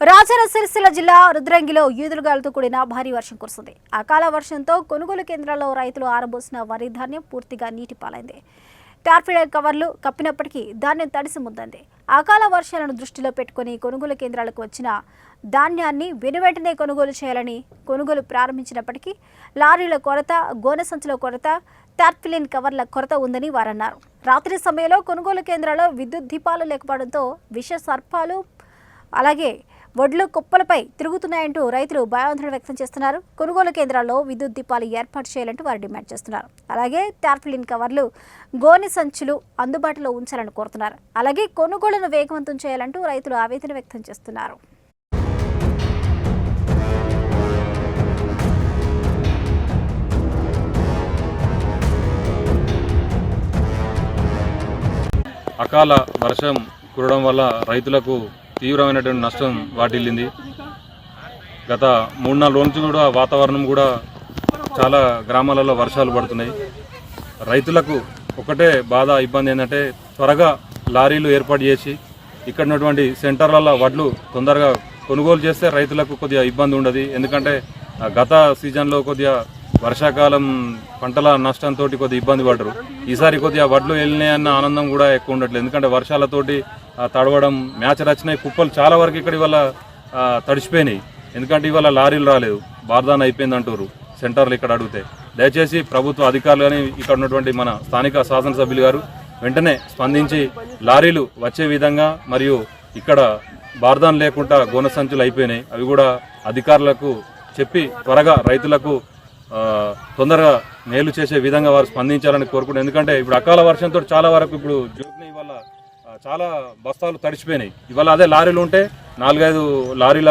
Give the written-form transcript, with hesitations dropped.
రాజన్న సిరిసిల్ల జిల్లా రుద్రంగిలో ఈదురుగాలులతో కూడిన భారీ వర్షం కురిసింది. అకాల వర్షంతో కొనుగోలు కేంద్రాల్లో రైతులు ఆరబోసిన వరి ధాన్యం పూర్తిగా నీటి పాలైంది. టార్పిడైర్ కవర్లు కప్పినప్పటికీ ధాన్యం తడిసి ముద్దంది. అకాల వర్షాలను దృష్టిలో పెట్టుకుని కొనుగోలు కేంద్రాలకు వచ్చిన ధాన్యాన్ని వెనువెంటనే కొనుగోలు చేయాలని కొనుగోలు ప్రారంభించినప్పటికీ లారీల కొరత, గోనె సంచుల కొరత, టార్పిలిన్ కవర్ల కొరత ఉందని వారన్నారు. రాత్రి సమయంలో కొనుగోలు కేంద్రాల్లో విద్యుత్ దీపాలు లేకపోవడంతో విష సర్పాలు అలాగే వడ్లు కుప్పలపై తిరుగుతున్నాయంటూ రైతులు భయాందోళన వ్యక్తం చేస్తున్నారు. కొనుగోలు కేంద్రాల్లో విద్యుత్ దీపాలు ఏర్పాటు చేయాలంటూ వారు డిమాండ్ చేస్తున్నారు. అలాగే టార్పిలిన్ కవర్లు, గోనె సంచులు అందుబాటులో ఉంచాలని కోరుతున్నారు. అలాగే కొనుగోలును వేగవంతం చేయాలంటూ రైతులు ఆవేదన వ్యక్తం చేస్తున్నారు. అకాల వర్షం కురవడం వల్ల రైతులకు తీవ్రమైనటువంటి నష్టం వాటిల్లింది. గత 3-4 రోజుల నుంచి కూడా వాతావరణం కూడా చాలా గ్రామాలలో వర్షాలు పడుతున్నాయి. రైతులకు ఒకటే బాధ, ఇబ్బంది ఏంటంటే త్వరగా లారీలు ఏర్పాటు చేసి ఇక్కడ ఉన్నటువంటి సెంటర్లలో వడ్లు తొందరగా కొనుగోలు చేస్తే రైతులకు కొద్దిగా ఇబ్బంది ఉండదు. ఎందుకంటే గత సీజన్లో కొద్దిగా వర్షాకాలం పంటల నష్టంతో కొద్దిగా ఇబ్బంది పడ్డరు. ఈసారి కొద్దిగా వడ్లు వెళ్ళినాయన్న ఆనందం కూడా ఎక్కువ ఉండట్లేదు. ఎందుకంటే వర్షాలతోటి తడవడం, మ్యాచ్ రచ్చినాయి, కుప్పలు చాలా వరకు ఇక్కడ ఇవాళ తడిచిపోయినాయి. ఎందుకంటే ఇవాళ లారీలు రాలేదు, బార్దాన్ అయిపోయింది అంటారు సెంటర్లు ఇక్కడ అడిగితే. దయచేసి ప్రభుత్వ అధికారులు కానీ ఇక్కడ ఉన్నటువంటి మన స్థానిక శాసనసభ్యులు గారు వెంటనే స్పందించి లారీలు వచ్చే విధంగా, మరియు ఇక్కడ బార్దాన్ లేకుండా గోనె సంచులు అయిపోయినాయి, అవి కూడా అధికారులకు చెప్పి త్వరగా రైతులకు తొందరగా మేలు చేసే విధంగా వారు స్పందించాలని కోరుకుంటున్నాను. ఎందుకంటే ఇప్పుడు అకాల వర్షంతో చాలా వరకు ఇప్పుడు జోక్ని ఇవాళ చాలా బస్తాలు తడిచిపోయినాయి. ఇవాళ అదే లారీలు ఉంటే 4-5 లారీల